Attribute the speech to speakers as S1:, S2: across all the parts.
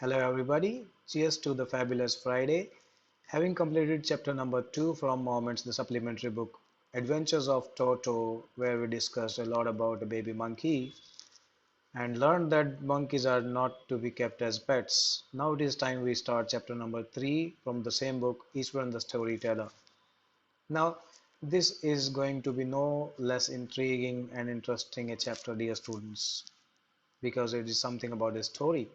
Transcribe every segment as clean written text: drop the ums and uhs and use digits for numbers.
S1: Hello everybody, cheers to the fabulous Friday. Having completed chapter number 2 from Moments, the supplementary book Adventures of Toto, where we discussed a lot about a baby monkey and learned that monkeys are not to be kept as pets. Now it is time we start chapter number 3 from the same book, Iswaran the storyteller. Now, this is going to be no less intriguing and interesting a chapter, dear students, because it is something about a story.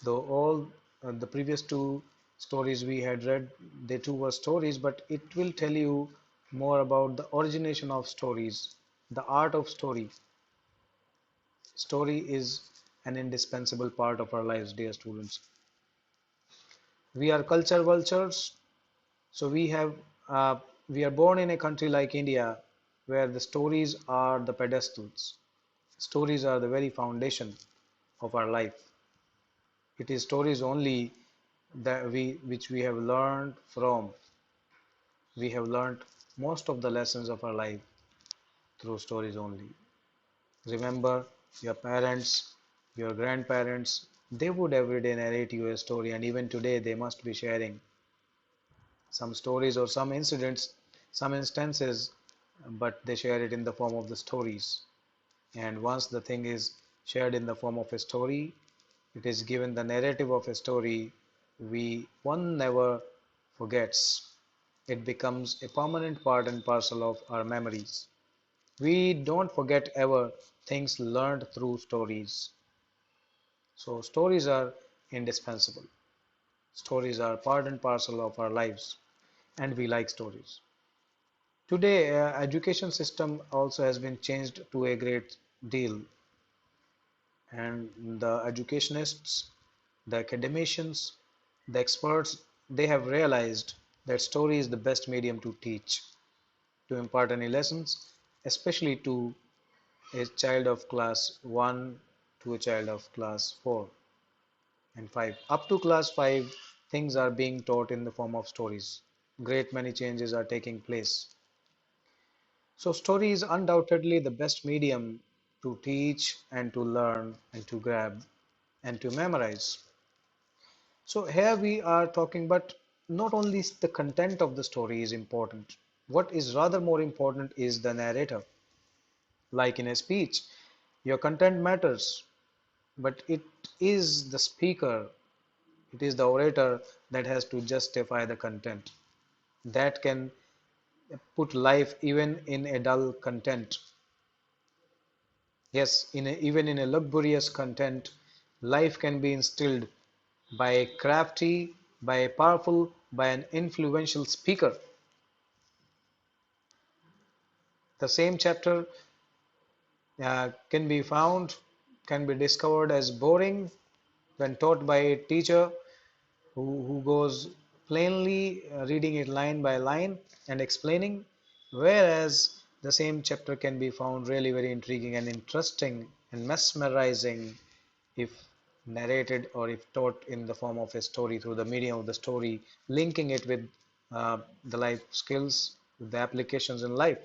S1: Though all the previous two stories we had read, they too were stories, but it will tell you more about the origination of stories, the art of story. Story is an indispensable part of our lives, dear students. We are culture vultures, so we are born in a country like India, where the stories are the pedestals. Stories are the very foundation of our life. It is stories only that which we have learned from. We have learned most of the lessons of our life through stories only. Remember your parents, your grandparents, they would every day narrate you a story, and even today they must be sharing some stories or some incidents, some instances, but they share it in the form of the stories. And once the thing is shared in the form of a story, it is given the narrative of a story, one never forgets. It becomes a permanent part and parcel of our memories. We don't forget ever things learned through stories. So stories are indispensable. Stories are part and parcel of our lives, and we like stories. Today, education system also has been changed to a great deal, and the educationists, the academicians, the experts, they have realized that story is the best medium to teach, to impart any lessons, especially to a child of class 1 to a child of class 4 and 5. Up to class 5, things are being taught in the form of stories. Great many changes are taking place. So, story is undoubtedly the best medium to teach and to learn and to grab and to memorize. So, here we are talking, but not only the content of the story is important. What is rather more important is the narrator. Like in a speech, your content matters, but it is the speaker, it is the orator that has to justify the content. That can put life even in a dull content. Yes, even in a luxurious content, life can be instilled by a crafty, by a powerful, by an influential speaker. The same chapter can be found, can be discovered as boring when taught by a teacher who goes plainly reading it line by line and explaining, whereas the same chapter can be found really very intriguing and interesting and mesmerizing if narrated or if taught in the form of a story through the medium of the story, linking it with the life skills, with the applications in life.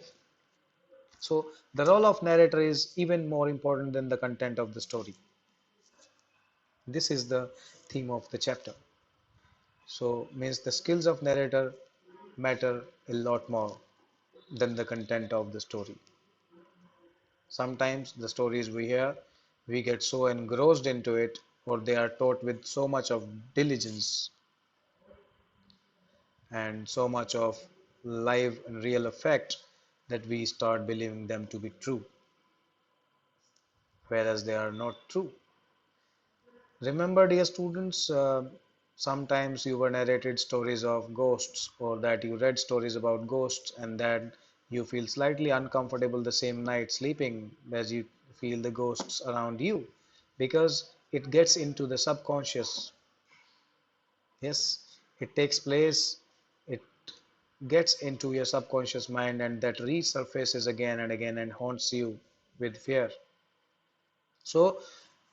S1: So the role of narrator is even more important than the content of the story. This is the theme of the chapter. So means the skills of narrator matter a lot more than the content of the story. Sometimes the stories we hear, we get so engrossed into it, or they are taught with so much of diligence and so much of live and real effect that we start believing them to be true, whereas they are not true. Remember, dear students, sometimes you were narrated stories of ghosts, or that you read stories about ghosts, and that you feel slightly uncomfortable the same night sleeping as you feel the ghosts around you, because it gets into the subconscious. Yes, it takes place, it gets into your subconscious mind, and that resurfaces again and again and haunts you with fear. So,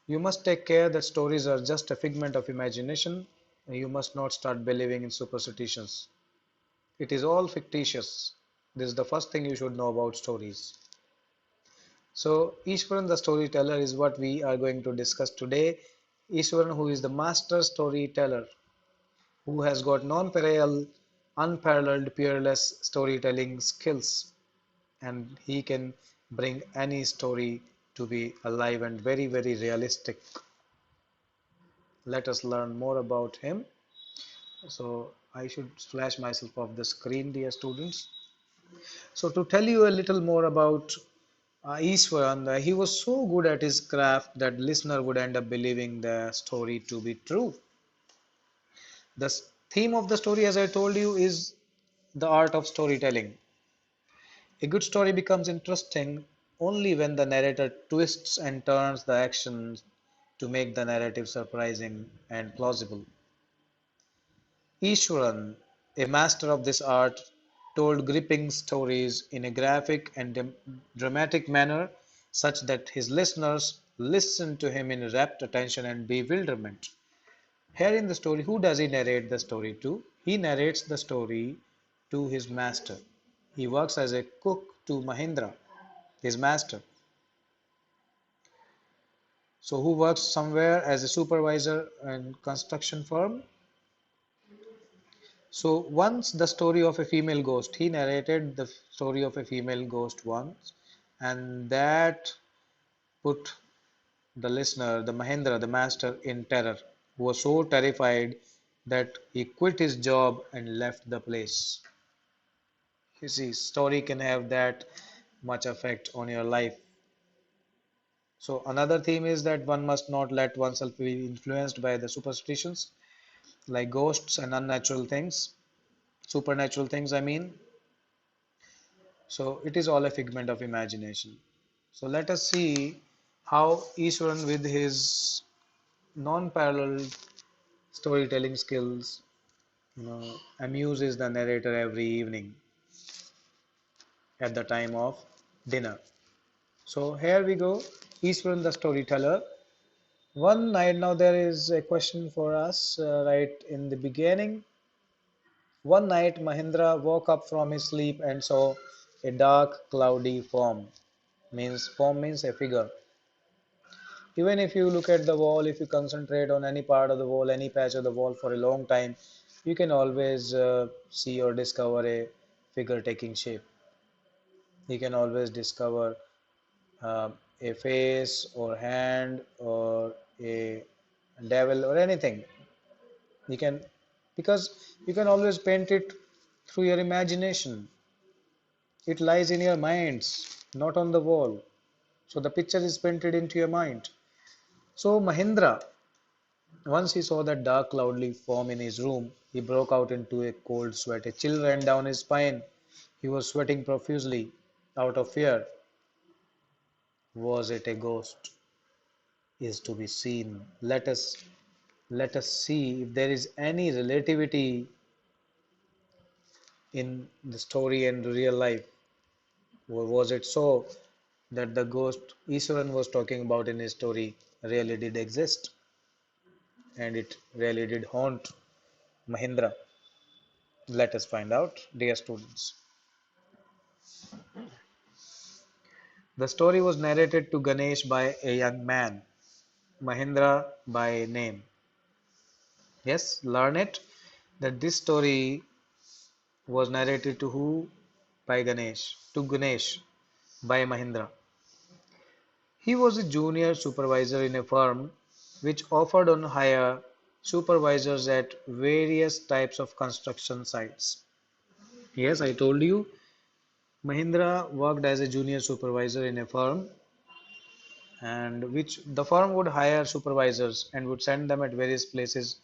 S1: you must take care that stories are just a figment of imagination. You must not start believing in superstitions. It is all fictitious. This is the first thing you should know about stories. So, Ishwaran the storyteller is what we are going to discuss today. Iswaran, who is the master storyteller, who has got non-parallel, unparalleled, peerless storytelling skills, and he can bring any story to be alive and very, very realistic. Let us learn more about him. So I should flash myself off the screen, dear students. So to tell you a little more about Iswaran, he was so good at his craft that listener would end up believing the story to be true. The theme of the story, as I told you, is the art of storytelling. A good story becomes interesting only when the narrator twists and turns the actions to make the narrative surprising and plausible. Iswaran, a master of this art, told gripping stories in a graphic and dramatic manner such that his listeners listened to him in rapt attention and bewilderment. Here in the story, who does he narrate the story to? He narrates the story to his master. He works as a cook to Mahendra, his master. So, who works somewhere as a supervisor in construction firm. So, once the story of a female ghost, he narrated the story of a female ghost once, and that put the listener, the Mahendra, the master, in terror, who was so terrified that he quit his job and left the place. You see, story can have that much effect on your life. So another theme is that one must not let oneself be influenced by the superstitions like ghosts and unnatural things, supernatural things, I mean. So it is all a figment of imagination. So let us see how Ishwaran, with his non-paralleled storytelling skills, amuses the narrator every evening at the time of dinner. So here we go, Ishwaran the storyteller. One night, now there is a question for us right in the beginning. One night, Mahendra woke up from his sleep and saw a dark, cloudy form. Form means a figure. Even if you look at the wall, if you concentrate on any part of the wall, any patch of the wall for a long time, you can always see or discover a figure taking shape. You can always discover uh, a face or hand or a devil or anything. You can, because you can always paint it through your imagination. It lies in your minds, not on the wall. So the picture is painted into your mind. So Mahendra, once he saw that dark cloudly form in his room, he broke out into a cold sweat. A chill ran down his spine. He was sweating profusely out of fear. Was it a ghost? Is to be seen. Let us see if there is any relativity in the story and real life. Or was it so that the ghost Iswaran was talking about in his story really did exist and it really did haunt Mahindra? Let us find out, dear students. The story was narrated to Ganesh by a young man, Mahindra by name. Yes, learn it that this story was narrated to who? By Ganesh, to Ganesh by Mahindra. He was a junior supervisor in a firm which offered on hire supervisors at various types of construction sites. Yes, I told you, Mahindra worked as a junior supervisor in a firm and which the firm would hire supervisors and would send them at various places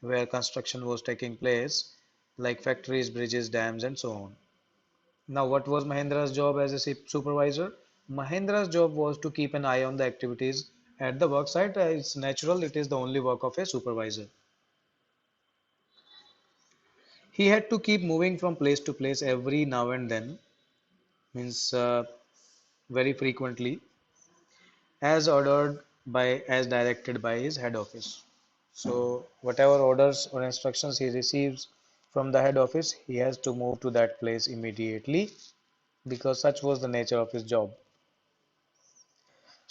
S1: where construction was taking place, like factories, bridges, dams, and so on. Now, what was Mahendra's job as a supervisor? Mahendra's job was to keep an eye on the activities at the work site. It's natural, it is the only work of a supervisor. He had to keep moving from place to place every now and then, means very frequently, as directed by his head office. So, whatever orders or instructions he receives from the head office, he has to move to that place immediately because such was the nature of his job.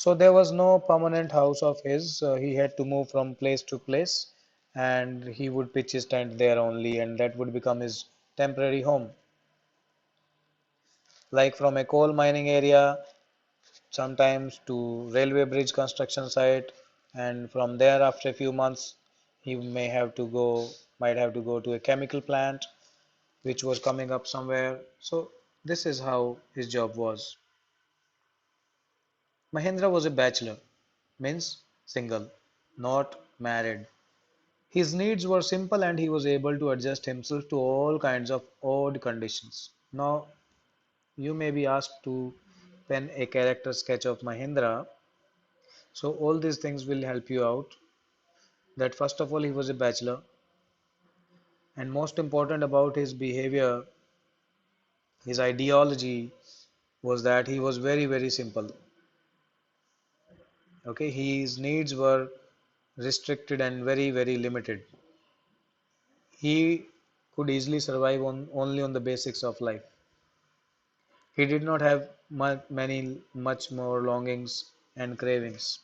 S1: So there was no permanent house of his. He had to move from place to place, and he would pitch his tent there only, and that would become his temporary home. Like from a coal mining area, sometimes to railway bridge construction site, and from there after a few months, he might have to go to a chemical plant which was coming up somewhere. So this is how his job was. Mahendra was a bachelor, means single, not married. His needs were simple and he was able to adjust himself to all kinds of odd conditions. Now, you may be asked to pen a character sketch of Mahendra. So, all these things will help you out. That first of all, he was a bachelor, and most important about his behavior, his ideology was that he was very, very simple. Okay, his needs were restricted and very, very limited. He could easily survive on only on the basics of life. He did not have much more longings and cravings.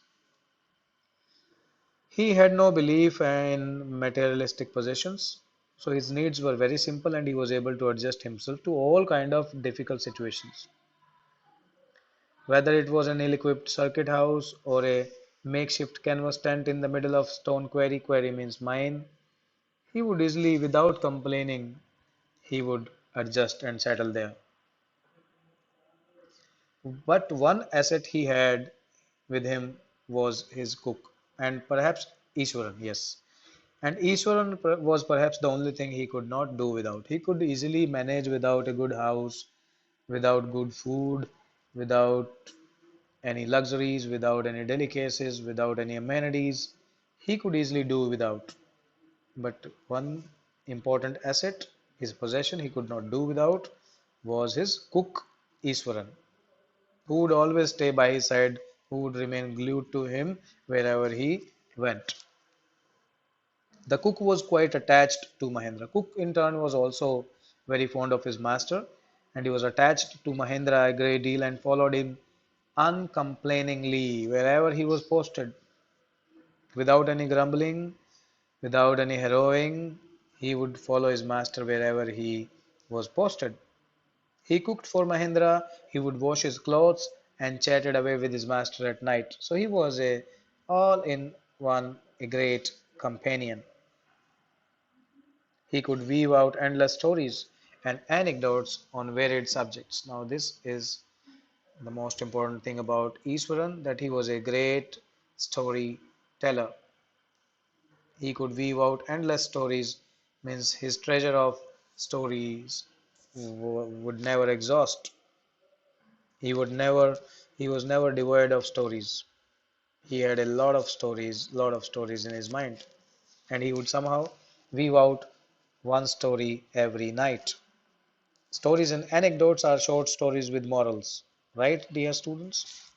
S1: He had no belief in materialistic possessions, so his needs were very simple and he was able to adjust himself to all kind of difficult situations. Whether it was an ill-equipped circuit house or a makeshift canvas tent in the middle of stone quarry means mine, he would easily, without complaining, he would adjust and settle there. But one asset he had with him was his cook, and perhaps Iswaran, yes. And Iswaran was perhaps the only thing he could not do without. He could easily manage without a good house, without good food, without any luxuries, without any delicacies, without any amenities. He could easily do without. But one important asset, his possession, he could not do without was his cook, Iswaran, who would always stay by his side, who would remain glued to him wherever he went. The cook was quite attached to Mahendra. Cook in turn was also very fond of his master, and he was attached to Mahendra a great deal and followed him uncomplainingly wherever he was posted, without any grumbling, without any harrowing. He would follow his master wherever he was posted. He cooked for Mahendra, he would wash his clothes and chatted away with his master at night. So he was a all in one a great companion. He could weave out endless stories and anecdotes on varied subjects. Now this is the most important thing about Iswaran, that he was a great storyteller. He could weave out endless stories, means his treasure of stories would never exhaust. He would never, he was never devoid of stories. He had a lot of stories in his mind, and he would somehow weave out one story every night. Stories and anecdotes are short stories with morals, right, dear students?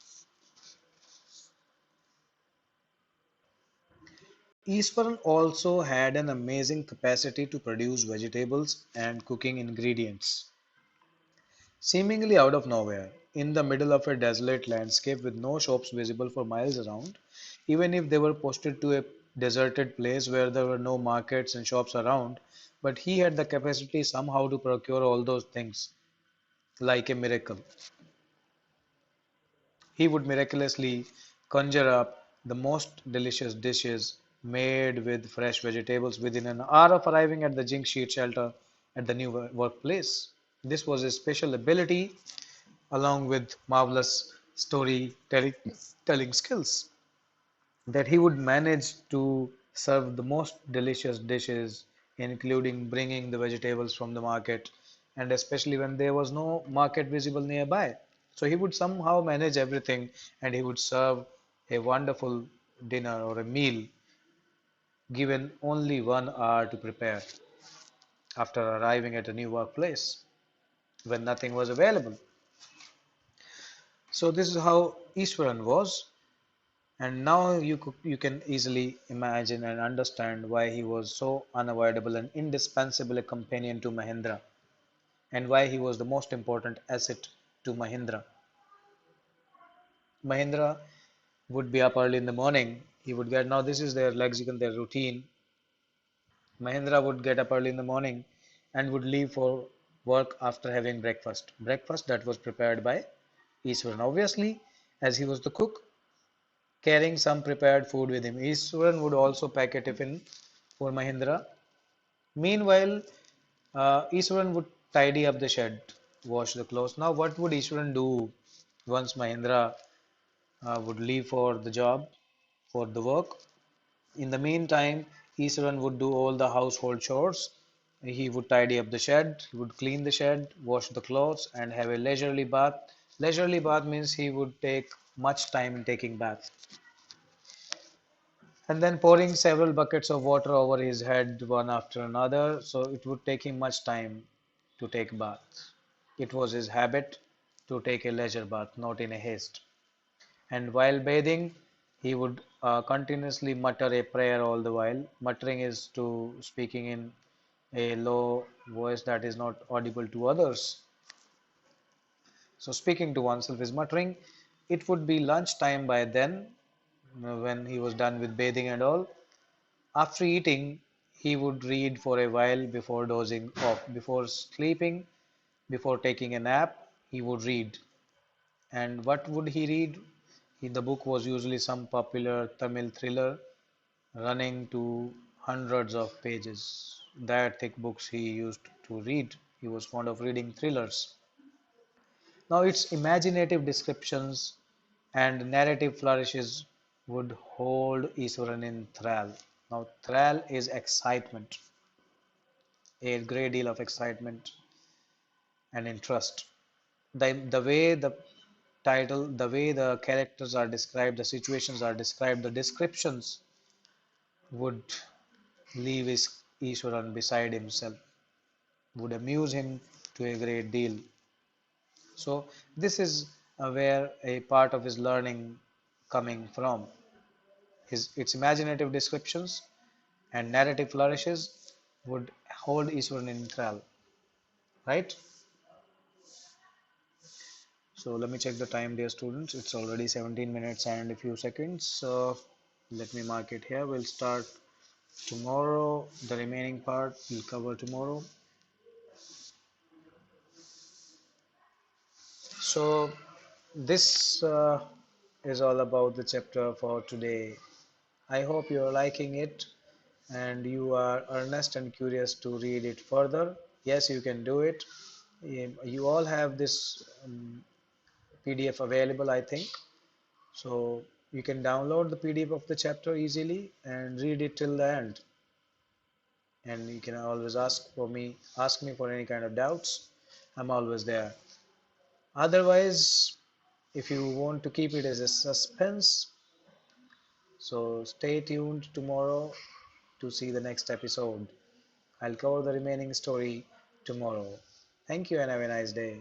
S1: Iswaran also had an amazing capacity to produce vegetables and cooking ingredients. Seemingly out of nowhere, in the middle of a desolate landscape with no shops visible for miles around, even if they were posted to a deserted place where there were no markets and shops around, but he had the capacity somehow to procure all those things like a miracle. He would miraculously conjure up the most delicious dishes made with fresh vegetables within an hour of arriving at the zinc sheet shelter at the new workplace. This was his special ability, along with marvelous storytelling skills, that he would manage to serve the most delicious dishes, including bringing the vegetables from the market, and especially when there was no market visible nearby. So he would somehow manage everything and he would serve a wonderful dinner or a meal given only 1 hour to prepare after arriving at a new workplace when nothing was available. So this is how Iswaran was. And now you can easily imagine and understand why he was so unavoidable and indispensable a companion to Mahendra, and why he was the most important asset to Mahendra. Mahendra would be up early in the morning. He would get, now this is their lexicon, their routine. Mahendra would get up early in the morning and would leave for work after having breakfast. Breakfast that was prepared by Iswaran. Obviously, as he was the cook, carrying some prepared food with him. Iswaran would also pack a tiffin for Mahendra. Meanwhile, Iswaran would tidy up the shed, wash the clothes. Now, what would Iswaran do once Mahendra would leave for the job, for the work? In the meantime, Iswaran would do all the household chores. He would tidy up the shed, he would clean the shed, wash the clothes, and have a leisurely bath. Leisurely bath means he would take much time in taking bath. And then pouring several buckets of water over his head one after another, so it would take him much time to take bath. It was his habit to take a leisure bath, not in a haste. And while bathing, he would continuously mutter a prayer all the while. Muttering is to speaking in a low voice that is not audible to others. So speaking to oneself is muttering. It would be lunchtime by then, when he was done with bathing and all. After eating, he would read for a while before dozing off. Before sleeping, before taking a nap, he would read. And what would he read? The book was usually some popular Tamil thriller running to hundreds of pages. That thick books he used to read. He was fond of reading thrillers. Now, its imaginative descriptions and narrative flourishes would hold Iswaran in thrall. Now, thrall is excitement, a great deal of excitement and interest. The way the title, the way the characters are described, the situations are described, the descriptions would leave Iswaran beside himself, would amuse him to a great deal. So this is where a part of his learning coming from. Its imaginative descriptions and narrative flourishes would hold Iswaran in thrall, right? So let me check the time, dear students. It's already 17 minutes and a few seconds. So let me mark it here. We'll start tomorrow. The remaining part we'll cover tomorrow. So this is all about the chapter for today. I hope you are liking it and you are earnest and curious to read it further. Yes, you can do it. You all have this PDF available, I think. So you can download the PDF of the chapter easily and read it till the end. And you can always ask me for any kind of doubts. I'm always there. Otherwise, if you want to keep it as a suspense, so stay tuned tomorrow to see the next episode. I'll cover the remaining story tomorrow. Thank you and have a nice day.